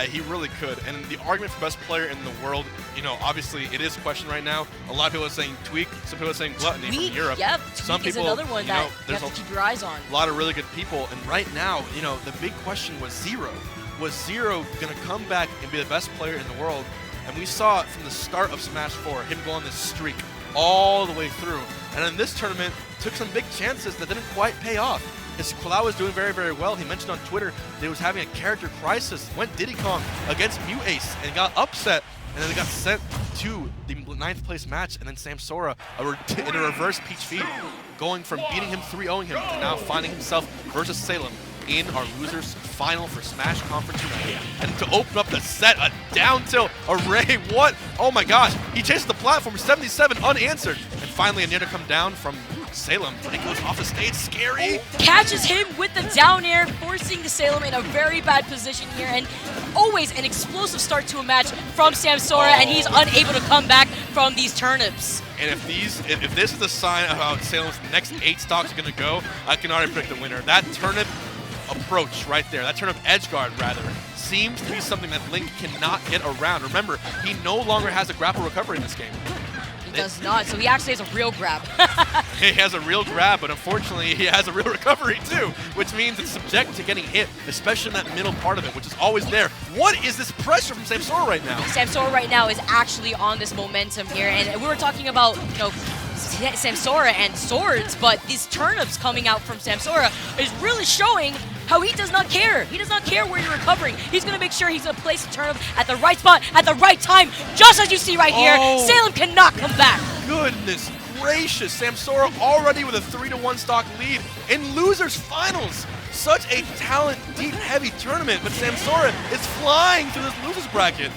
He really could. And the argument for best player in the world, you know, obviously it is a question right now. A lot of people are saying Tweak, some people are saying Gluttony from Europe. Yep, some Tweak people, is another one that you have to keep your eyes on. A lot of really good people. And right now, you know, the big question was Zero. Was Zero going to come back and be the best player in the world? And we saw it from the start of Smash 4, him go on this streak all the way through. And in this tournament, took some big chances that didn't quite pay off. His Palau was doing very, very well. He mentioned on Twitter that he was having a character crisis. Went Diddy Kong against Mute Ace and got upset. And then he got sent to the 9th place match. And then Samsora in a reverse Peach feed, going from beating him 3-0ing him to now finding himself versus Salem in our losers final for Smash Conference United. And to open up the set, a down tilt array. What? Oh my gosh. He chases the platform 77 unanswered. And finally a near to come down from Salem, but he goes off the stage. Scary. Catches him with the down air, forcing the Salem in a very bad position here. And always an explosive start to a match from Samsora, and he's unable to come back from these turnips. And if this is the sign of how Salem's next 8 stocks are going to go, I can already predict the winner. That turnip approach right there, that turnip edge guard rather, seems to be something that Link cannot get around. Remember, he no longer has a grapple recovery in this game. He does not, so he actually has a real grab. He has a real grab, but unfortunately he has a real recovery too, which means it's subject to getting hit, especially in that middle part of it, which is always there. What is this pressure from Samsora right now? Samsora right now is actually on this momentum here, and we were talking about, you know, Samsora and swords, but these turnips coming out from Samsora is really showing how he does not care. He does not care where you're recovering. He's going to make sure he's going to place a turnip at the right spot, at the right time, just as you see right here. Salem cannot come back. Goodness gracious. Samsora already with a 3-1 stock lead in losers finals. Such a talent, deep, heavy tournament, but Samsora is flying through this losers bracket.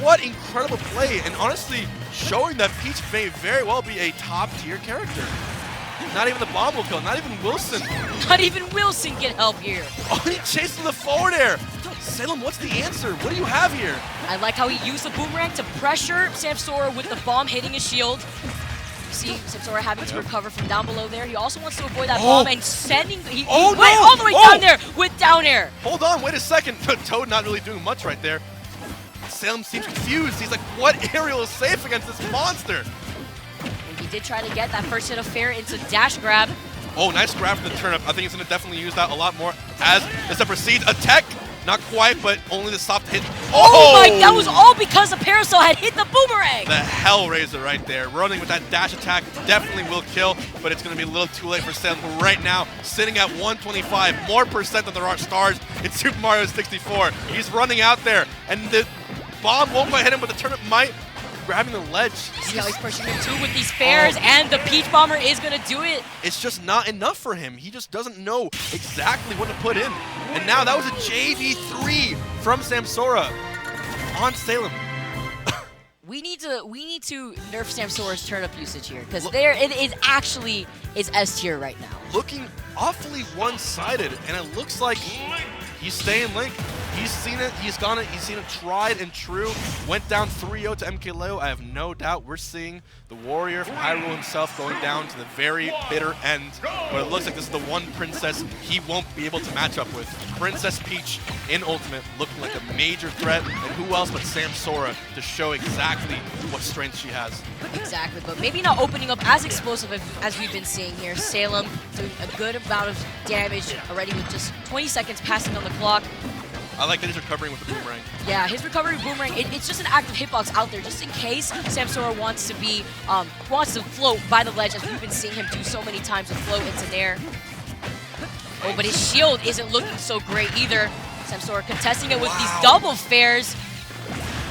What incredible play, and honestly, showing that Peach may very well be a top-tier character. Not even the bomb will kill, not even Wilson. Not even Wilson can help here. Oh, he chased the forward air. Salem, what's the answer? What do you have here? I like how he used the boomerang to pressure Samsora with the bomb hitting his shield. You see Samsora having to recover from down below there. He also wants to avoid that bomb and sending... He went all the way down there with down air. Hold on, wait a second. Toad not really doing much right there. Salem seems confused. He's like, what aerial is safe against this monster? And he did try to get that first hit of fair into dash grab. Oh, nice grab from the turnip. I think he's going to definitely use that a lot more as the set proceeds. A tech, not quite, but only the soft hit. Oh my, that was all because the Parasol had hit the boomerang. The Hellraiser right there. Running with that dash attack definitely will kill, but it's going to be a little too late for Salem. Right now, sitting at 125 more percent than there are stars in Super Mario 64. He's running out there, and the bomb won't quite hit him, but the turnip might. Grabbing the ledge. See how he's pushing him too with these fairs, and the Peach Bomber is going to do it. It's just not enough for him. He just doesn't know exactly what to put in. And now that was a JV3 from Samsora on Salem. We need to nerf Samsora's turnip usage here, because there it is actually is S tier right now. Looking awfully one-sided, and it looks like he's staying Link. He's seen it, he's gone it, he's seen it tried and true. Went down 3-0 to MKLeo. I have no doubt we're seeing the warrior from Hyrule himself going down to the very bitter end. But it looks like this is the one princess he won't be able to match up with. Princess Peach in Ultimate looking like a major threat, and who else but Samsora to show exactly what strength she has. Exactly, but maybe not opening up as explosive as we've been seeing here. Salem doing a good amount of damage already with just 20 seconds passing on the clock. I like that he's recovering with the boomerang. Yeah, his recovery boomerang, it's just an active hitbox out there just in case Samsora wants to be, wants to float by the ledge, as we've been seeing him do so many times with float into Nair. Oh, but his shield isn't looking so great either. Samsora contesting it with these double fairs.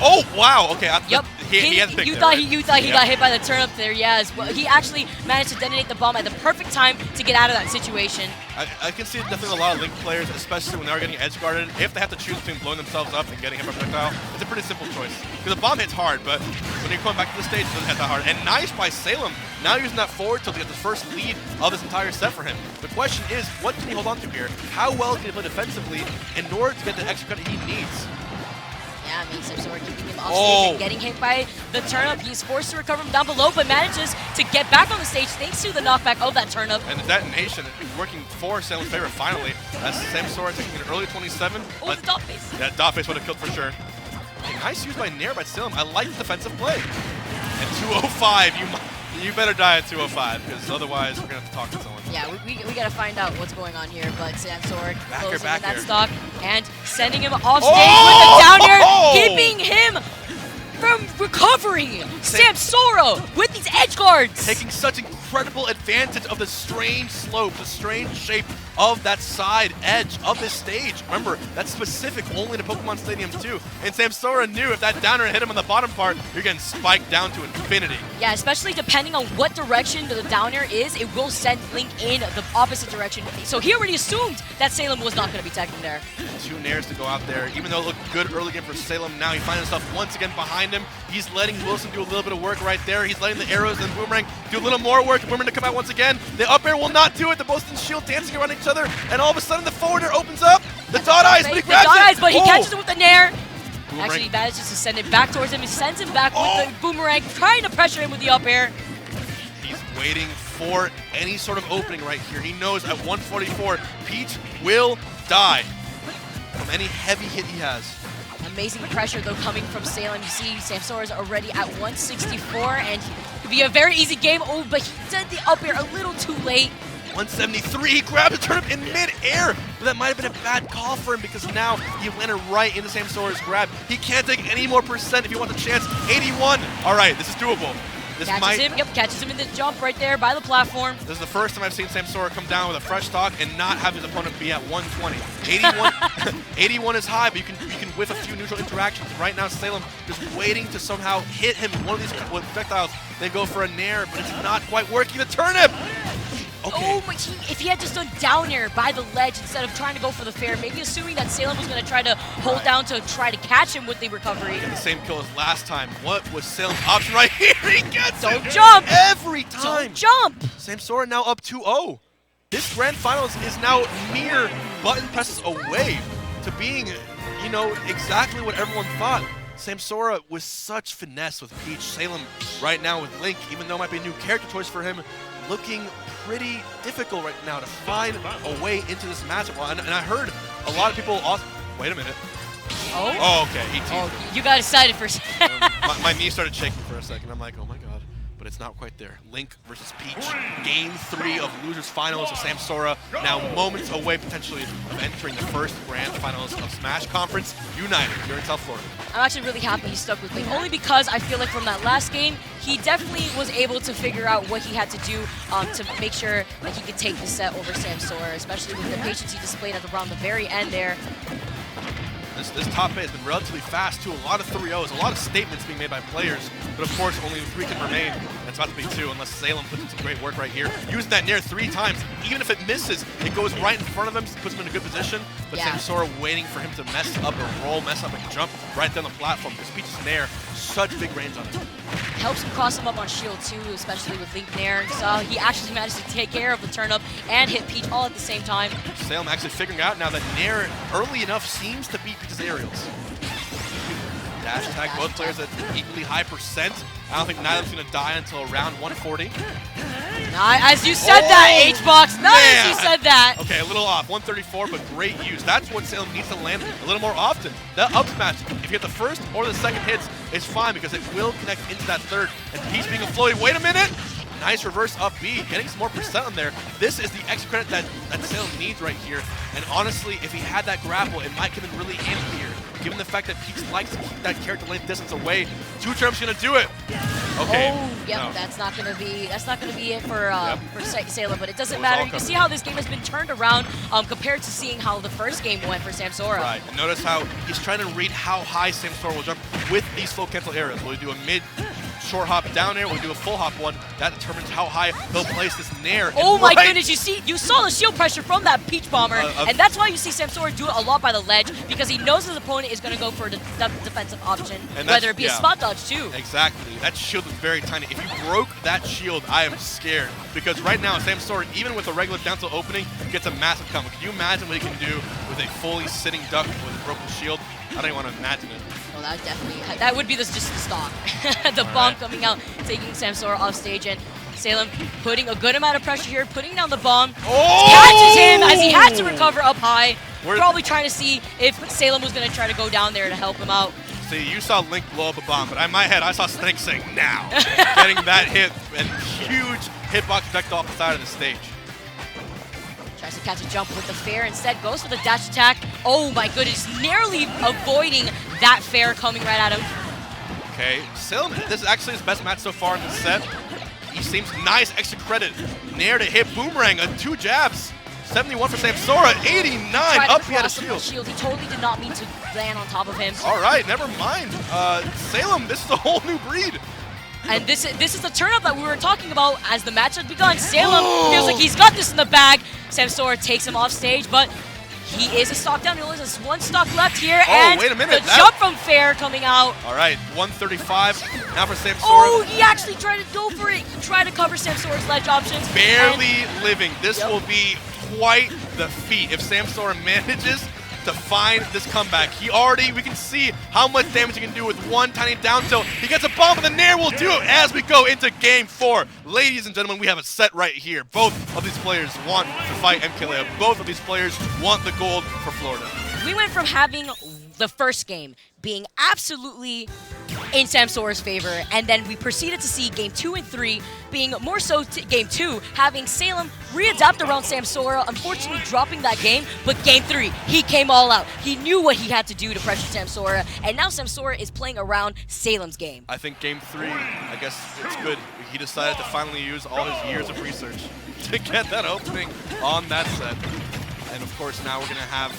Oh, wow, okay. Yep. He had you thought he got hit by the turnip there, yes. Well, he actually managed to detonate the bomb at the perfect time to get out of that situation. I can see definitely a lot of Link players, especially when they are getting edge guarded, if they have to choose between blowing themselves up and getting hit by projectile, it's a pretty simple choice. Because the bomb hits hard, but when you're coming back to the stage, it doesn't hit that hard. And nice by Salem, now using that forward tilt to get the first lead of this entire set for him. The question is, what can he hold on to here? How well can he play defensively in order to get the extra credit he needs? Yeah, I mean, Samsora keeping him off stage and getting hit by the turnip. He's forced to recover from down below, but manages to get back on the stage thanks to the knockback of that turnip. And the detonation working for Salem's favor finally, as Samsora taking an early 27. Oh, the dot face. That dot face would have killed for sure. Nice use by Nair by Salem. I like the defensive play. And 205, you better die at 205, because otherwise we're going to have to talk to someone. Yeah, we got to find out what's going on here, but Samsora closing in back that air. stock and sending him off stage with the down air, keeping him from recovering. Samsora with these edge guards. Taking such incredible advantage of the strange slope, the strange shape of that side edge of this stage. Remember, that's specific only to Pokemon Stadium 2. And Samsora knew if that downer hit him on the bottom part, you're getting spiked down to infinity. Yeah, especially depending on what direction the down air is, it will send Link in the opposite direction. So he already assumed that Salem was not going to be tagging there. 2 Nairs to go out there. Even though it looked good early game for Salem, now he finds himself once again behind him. He's letting Wilson do a little bit of work right there. He's letting the arrows and Boomerang do a little more work. Boomerang to come out once again. The up air will not do it. The Boston Shield dancing around each other. And all of a sudden the forward air opens up. The dot eyes, but he grabs it. But he catches it with the Nair. Boomerang. Actually, he manages to send it back towards him. He sends him back with the Boomerang, trying to pressure him with the up air. He's waiting for any sort of opening right here. He knows at 144, Peach will die from any heavy hit he has. Amazing pressure, though, coming from Salem. You see Samsora is already at 164, and it could be a very easy game. Oh, but he did the up air a little too late. 173, he grabbed the turnip in mid-air. But that might have been a bad call for him because now he landed right into Samsora's grab. He can't take any more percent if he wants a chance. 81. All right, this is doable. This Catches him in the jump right there by the platform. This is the first time I've seen Samsora come down with a fresh stock and not have his opponent be at 120. 81, 81 is high, but you can whiff a few neutral interactions. Right now, Salem just waiting to somehow hit him with one of these projectiles. They go for a Nair, but it's not quite working. The turnip! Okay. Oh, but if he had just done down air by the ledge instead of trying to go for the fair, maybe assuming that Salem was going to try to hold down to try to catch him with the recovery. The same kill as last time. What was Salem's option right here? He gets Don't jump! Every time! Don't jump! Samsora now up 2-0. This grand finals is now mere button presses away to being, you know, exactly what everyone thought. Samsora with such finesse with Peach. Salem right now with Link, even though it might be a new character choice for him, looking pretty difficult right now to find a way into this matchup. And I heard a lot of people also... Wait a minute. Oh, okay. You got excited for a second. My knee started shaking for a second. I'm like, oh my god. But it's not quite there. Link versus Peach. Game 3 of Losers Finals of Samsora. Now moments away potentially of entering the first grand finals of Smash Conference United here in South Florida. I'm actually really happy he stuck with Link, only because I feel like from that last game, he definitely was able to figure out what he had to do to make sure that he could take the set over Samsora, especially with the patience he displayed around the very end there. This top eight has been relatively fast too. A lot of 3-0s, a lot of statements being made by players, but of course only 3 can remain. It's about to be 2 unless Salem puts in some great work right here. Using that Nair 3 times, even if it misses, it goes right in front of him, puts him in a good position. But Samsora waiting for him to mess up a roll, mess up a jump right down the platform. Because Peach's Nair, such big range on it. Helps him cross him up on shield too, especially with Link Nair. So he actually managed to take care of the turnip and hit Peach all at the same time. Salem actually figuring out now that Nair early enough seems to beat Peach's aerials. Dash attack, both players at equally high percent. I don't think neither of them's going to die until around 140. As you said that, H-Box. As you said that. Okay, a little off. 134, but great use. That's what Salem needs to land a little more often. That up smash, if you get the first or the second hits, is fine because it will connect into that third. And Peach being a floaty. Wait a minute. Nice reverse up B, getting some more percent on there. This is the extra credit that Salem needs right here. And honestly, if he had that grapple, it might come in really handy here. Given the fact that Peach likes to keep that character length distance away, 2-Trump's gonna do it. Okay. Oh, yep, no. That's not gonna be it for Salem, but it doesn't matter. You can see how this game has been turned around compared to seeing how the first game went for Samsora. Right. And notice how he's trying to read how high Samsora will jump with these full cancel areas. Will he do a mid short hop down air, or do a full hop one? That determines how high they'll place this Nair. Oh my goodness, you saw the shield pressure from that Peach Bomber, and that's why you see Samsora do it a lot by the ledge, because he knows his opponent is going to go for the defensive option, whether it be a spot dodge too. Exactly. That shield is very tiny. If you broke that shield, I am scared, because right now Samsora, even with a regular down opening, gets a massive combo. Can you imagine what he can do with a fully sitting duck with a broken shield? I don't even want to imagine it. Well, that would be just the stock. The All bomb right. coming out, taking Samsora off stage, and Salem putting a good amount of pressure here, putting down the bomb. Oh! Catches him as he had to recover up high. Where- Probably trying to see if Salem was going to try to go down there to help him out. See, you saw Link blow up a bomb, but in my head, I saw Snake saying, now. Getting that hit and huge hitbox effect off the side of the stage. Tries to catch a jump with the fair, instead goes for the dash attack. Oh my goodness, narrowly avoiding that fair coming right at him. Okay, Salem, this is actually his best match so far in the set. He seems nice, extra credit. Nair to hit Boomerang, 2 jabs. 71 for Samsora, 89 Tried to up, he had a cross him on shield. He totally did not mean to land on top of him. All right, never mind. Salem, this is a whole new breed. And this is the turn-up that we were talking about as the match has begun. Salem feels like he's got this in the bag. Samsora takes him off stage, but he is a stock down. He only has 1 stock left here. Oh, and wait a minute, the jump from fair coming out. All right, 135 now for Samsora. Oh, he actually tried to go for it. He tried to cover Samsora's ledge options. Barely living. This will be quite the feat if Samsora manages to find this comeback. We can see how much damage he can do with 1 tiny down tilt. He gets a bomb, and the Nair will do it as we go into game 4. Ladies and gentlemen, we have a set right here. Both of these players want to fight MKLeo. Both of these players want the gold for Florida. We went from having the first game being absolutely in Samsora's favor, and then we proceeded to see game 2 and 3 being more so game 2, having Salem readapt around Samsora, unfortunately dropping that game, but game 3, he came all out. He knew what he had to do to pressure Samsora, and now Samsora is playing around Salem's game. I think game 3, I guess it's good. He decided to finally use all his years of research to get that opening on that set. And of course, now we're going to have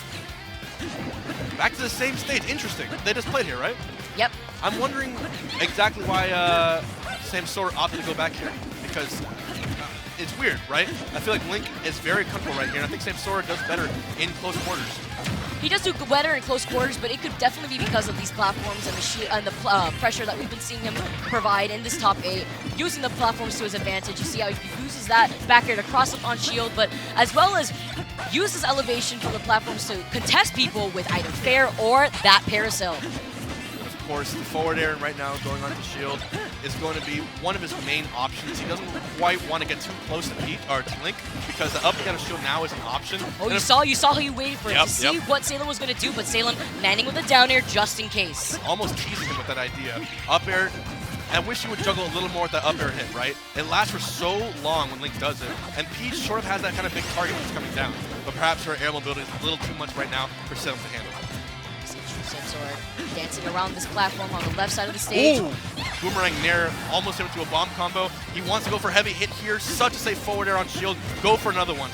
back to the same stage. Interesting. They just played here, right? Yep. I'm wondering exactly why Samsora opted to go back here, because it's weird, right? I feel like Link is very comfortable right here, and I think Samsora does better in close quarters. He does do better in close quarters, but it could definitely be because of these platforms and the pressure that we've been seeing him provide in this top 8, using the platforms to his advantage. You see how he uses that back air to cross up on shield, but as well as uses elevation from the platforms to contest people with either fair or that parasail. Of course, the forward air right now going on to shield is going to be one of his main options. He doesn't quite want to get too close to Link, because the up and down shield now is an option. Oh, and you saw how he waited for it to see what Salem was going to do, but Salem landing with a down air just in case. Almost teasing him with that idea. Up air, I wish he would juggle a little more with that up air hit, right? It lasts for so long when Link does it, and Peach sort of has that kind of big target when it's coming down, but perhaps her air mobility is a little too much right now for Salem to handle. Samsora dancing around this platform on the left side of the stage. Ooh. Boomerang Nair almost hit into a bomb combo. He wants to go for a heavy hit here. Such a safe forward air on shield. Go for another one.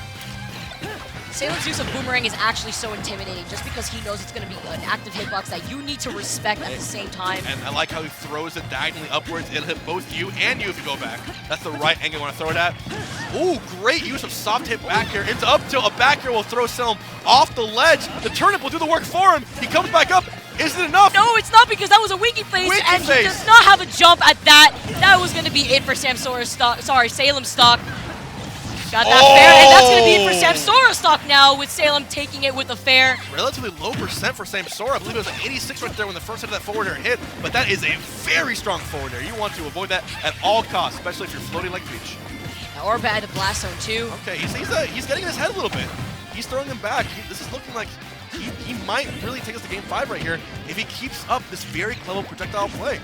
Salem's use of Boomerang is actually so intimidating just because he knows it's going to be an active hitbox that you need to respect at the same time. And I like how he throws it diagonally upwards. It'll hit both you and you if you go back. That's the right angle you want to throw it at. Ooh, great use of soft hit back air into up tilt. A back air will throw Salem off the ledge. The turnip will do the work for him. He comes back up. Is it enough? No, it's not, because that was a winky face, and he does not have a jump at that. That was going to be it for Samsora's stock. Sorry, Salem's stock. Got that fair, and that's going to be it for Samsora's stock now, with Salem taking it with a fair. Relatively low percent for Samsora. I believe it was an 86 right there when the first hit of that forward air hit, but that is a very strong forward air. You want to avoid that at all costs, especially if you're floating like Peach. Or bad the blast zone too. Okay, he's getting in his head a little bit. He's throwing him back. This is looking like he might really take us to game 5 right here if he keeps up this very clever projectile play.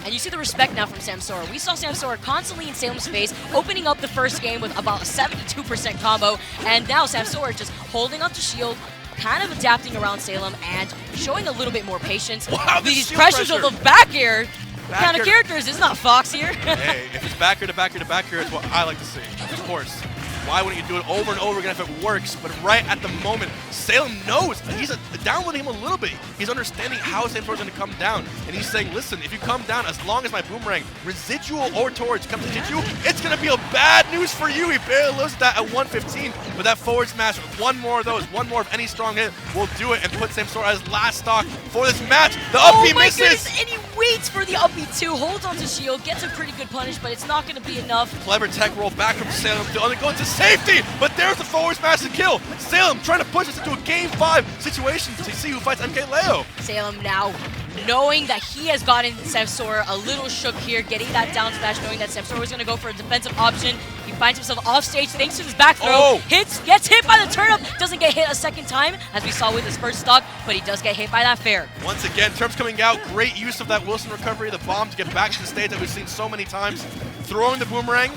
And you see the respect now from Samsora. We saw Samsora constantly in Salem's face, opening up the first game with about a 72% combo, and now Samsora just holding up to shield, kind of adapting around Salem and showing a little bit more patience. Wow, these pressures of the back air. What kind of characters is not Fox here? Hey, if it's back air to back air to back air, it's what I like to see. Of course. Why wouldn't you do it over and over again if it works? But right at the moment, Salem knows. He's downloading him a little bit. He's understanding how Samsora's going to come down. And he's saying, listen, if you come down, as long as my Boomerang, residual or torch, comes to hit you, it's going to be a bad news for you. He barely loses that at 115. But that forward smash, one more of those, one more of any strong hit, will do it and put Samsora as last stock for this match. The up B misses. Goodness, and he waits for the up B too, holds onto shield, gets a pretty good punish, but it's not going to be enough. Clever tech roll back from Salem. Going to safety, but there's the forward smash to kill. Salem trying to push us into a Game 5 situation to see who fights MK Leo. Salem now knowing that he has gotten Samsora a little shook here, getting that down smash, knowing that Samsora was going to go for a defensive option. He finds himself off stage thanks to his back throw. Gets hit by the turnip, doesn't get hit a second time, as we saw with his first stock, but he does get hit by that fair. Once again, Turnip's coming out. Great use of that Wilson recovery, the bomb to get back to the stage that we've seen so many times. Throwing the boomerang.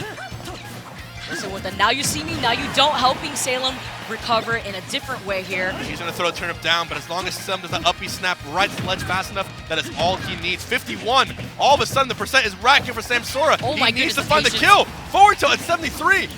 So with the now you see me, now you don't, helping Salem recover in a different way here. He's going to throw a turnip down, but as long as Salem does that uppy snap right to the ledge fast enough, that is all he needs. 51. All of a sudden, the percent is racking for Samsora. Oh my he needs goodness, to find the kill. Forward tilt at 73.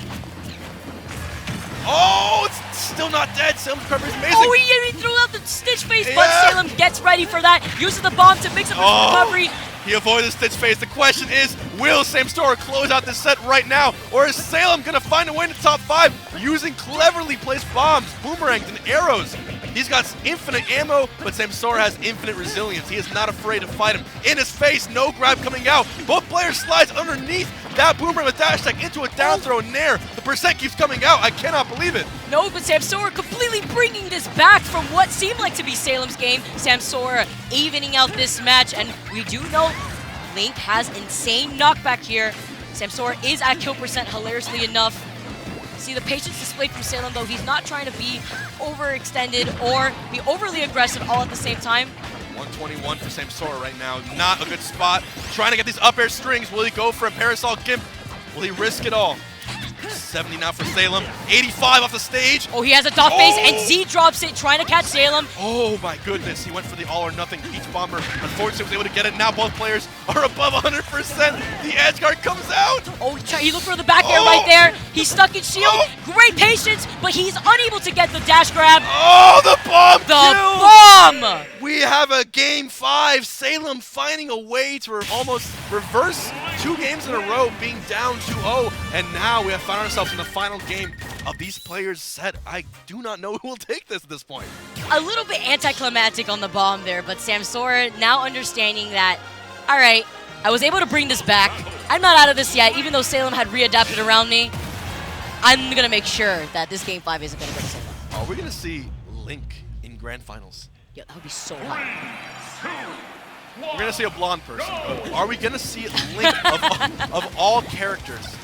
Oh, it's still not dead. Salem's recovery is amazing. Oh, he threw out the Stitch face, but Salem gets ready for that. Uses the bomb to mix up his recovery. He avoided the Stitch phase. The question is, will Samsora close out this set right now, or is Salem going to find a way in the top 5 using cleverly placed bombs, boomerangs, and arrows? He's got infinite ammo, but Samsora has infinite resilience. He is not afraid to fight him. In his face, no grab coming out. Both players slides underneath that boomerang with dash attack into a down throw nair. The percent keeps coming out. I cannot believe it. No, but Samsora completely bringing this back from what seemed like to be Salem's game. Samsora evening out this match, and we do know Link has insane knockback here. Samsora is at kill percent, hilariously enough. See the patience displayed from Salem, though. He's not trying to be overextended or be overly aggressive all at the same time. 121 for Samsora right now. Not a good spot. Trying to get these up air strings. Will he go for a Parasol Gimp? Will he risk it all? 70 now for Salem. 85 off the stage. Oh, he has a dot face, and Z drops it, trying to catch Salem. Oh my goodness, he went for the all or nothing Peach Bomber. Unfortunately, was able to get it. Now both players are above 100%. The edge guard comes out. Oh, he looked for the back air right there. He's stuck in shield. Great patience, but he's unable to get the dash grab. Oh, the bomb The bomb! We have a Game 5. Salem finding a way to almost reverse 2 games in a row, being down 2-0. And now we have found ourselves in the final game of these players' set. I do not know who will take this at this point. A little bit anticlimactic on the bomb there, but Samsora now understanding that, all right, I was able to bring this back. I'm not out of this yet, even though Salem had readapted around me. I'm going to make sure that this Game 5 isn't going to go to Salem. Are we going to see Link in Grand Finals? Yeah, that would be so hot. We're going to see a blonde person. Are we going to see Link of all characters?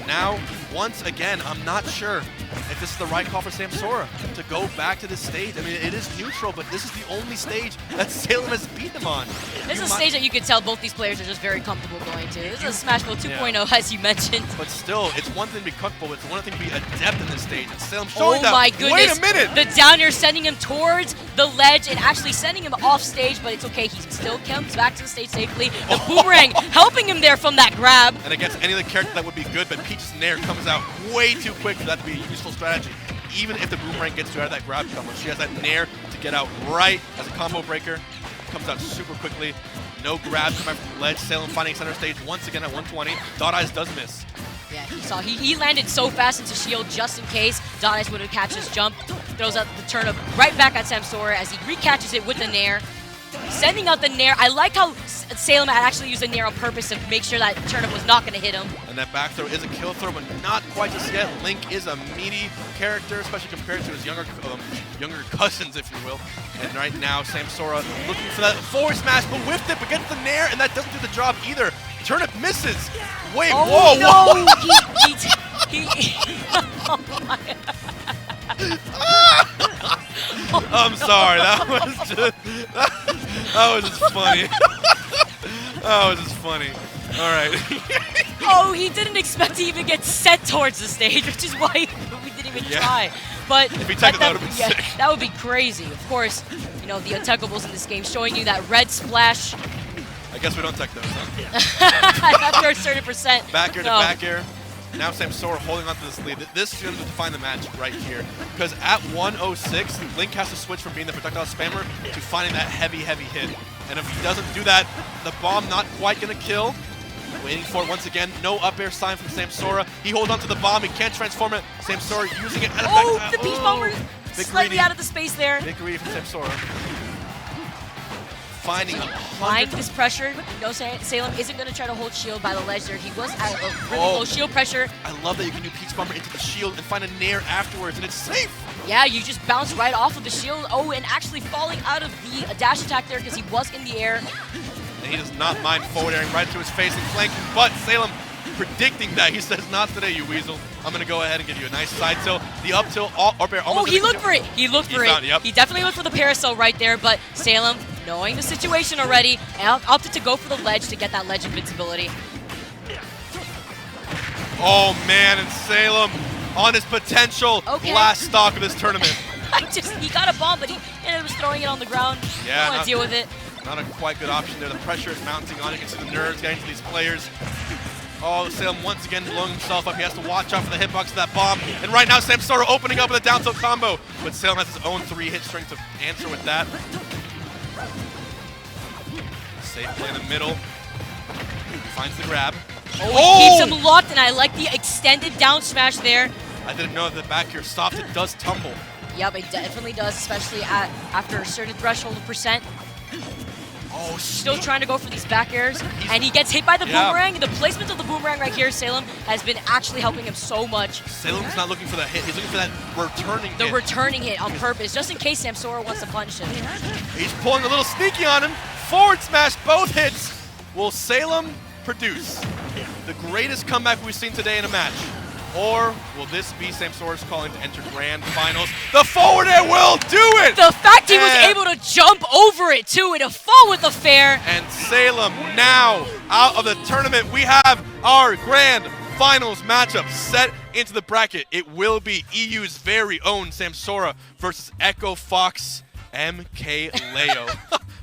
Now, once again, I'm not sure if this is the right call for Samsora to go back to this stage. I mean, it is neutral, but this is the only stage that Salem has beat them on. This is a stage that you can tell both these players are just very comfortable going to. This is a Smash Bros 2.0, as you mentioned. But still, it's one thing to be comfortable, it's one thing to be adept in this stage. And Salem showing that. Oh my goodness. Wait a minute! The down air sending him towards the ledge and actually sending him off stage, but it's okay. He still comes back to the stage safely. The boomerang helping him there from that grab. And against any other character that would be good, but Peach's nair comes out way too quick for that to be a useful strategy. Even if the boomerang gets to out of that grab combo, she has that nair to get out right as a combo breaker. Comes out super quickly. No grab coming from the ledge. Salem finding center stage once again at 120. Dot Eyes does miss. Yeah, he landed so fast into shield just in case Dot Eyes would have catched his jump. Throws out the turnip right back at Samsora as he recatches it with the nair. Sending out the nair. I like how Salem had actually used the nair on purpose to make sure that turnip was not going to hit him. And that back throw is a kill throw, but not quite just yet. Link is a meaty character, especially compared to his younger cousins, if you will. And right now, Samsora looking for that forward smash, but whiffed it, but gets the nair, and that doesn't do the job either. Turnip misses. Wait, whoa, no, whoa. I'm sorry, that was just funny. That was just funny. All right. Oh, he didn't expect to even get set towards the stage, which is why we didn't even try. But if he tackled, that would have been sick. That would be crazy. Of course, you know, the unteckables in this game showing you that red splash. I guess we don't tech those, huh? After a certain percent. Back air to back air. Now Samsora holding on to this lead. This is going to define the match right here. Because at 106, Link has to switch from being the projectile spammer to finding that heavy, heavy hit. And if he doesn't do that, the bomb not quite going to kill. Waiting for it once again. No up air sign from Samsora. He holds on to the bomb. He can't transform it. Samsora using it. Oh, the Peach Bomber slightly out of the space there. Big greedy from Samsora. finding applying this pressure. No, Salem isn't going to try to hold shield by the ledge there. He was at a really low shield pressure. I love that you can do Peach Bomber into the shield and find a nair afterwards, and it's safe. Yeah, you just bounce right off of the shield. Oh, and actually falling out of the dash attack there because he was in the air. And he does not mind forward airing right to his face and flanking, but Salem predicting that. He says, not today, you weasel. I'm going to go ahead and give you a nice side tilt. The up tilt, almost. Oh, he looked for it. He looked for it. Yep. He definitely looked for the parasol right there, but Salem, knowing the situation already, opted to go for the ledge to get that ledge invincibility. Oh, man, and Salem on his potential last stock of this tournament. He got a bomb, but he ended up throwing it on the ground. Yeah, don't want to deal with it. Not a quite good option there. The pressure is mounting on. You can see the nerves getting to these players. Oh, Salem once again blowing himself up. He has to watch out for the hitbox of that bomb. And right now, Samsora opening up with a down tilt combo. But Salem has his own 3-hit string to answer with that. Safe play in the middle. Finds the grab. Oh, he keeps him locked, and I like the extended down smash there. I didn't know that the back here soft, it does tumble. Yep, it definitely does, especially after a certain threshold of percent. Oh, still trying to go for these back airs, and he gets hit by the boomerang. The placement of the boomerang right here, Salem, has been actually helping him so much. Salem's not looking for that hit. He's looking for that returning hit. The returning hit on purpose, just in case Samsora wants to punish him. He's pulling a little sneaky on him. Forward smash, both hits. Will Salem produce the greatest comeback we've seen today in a match? Or will this be Samsora's calling to enter grand finals? The forward air will do it! The fact he was able to jump over it too and to fall with the fair. And Salem now out of the tournament. We have our grand finals matchup set into the bracket. It will be EU's very own Samsora versus Echo Fox MK Leo.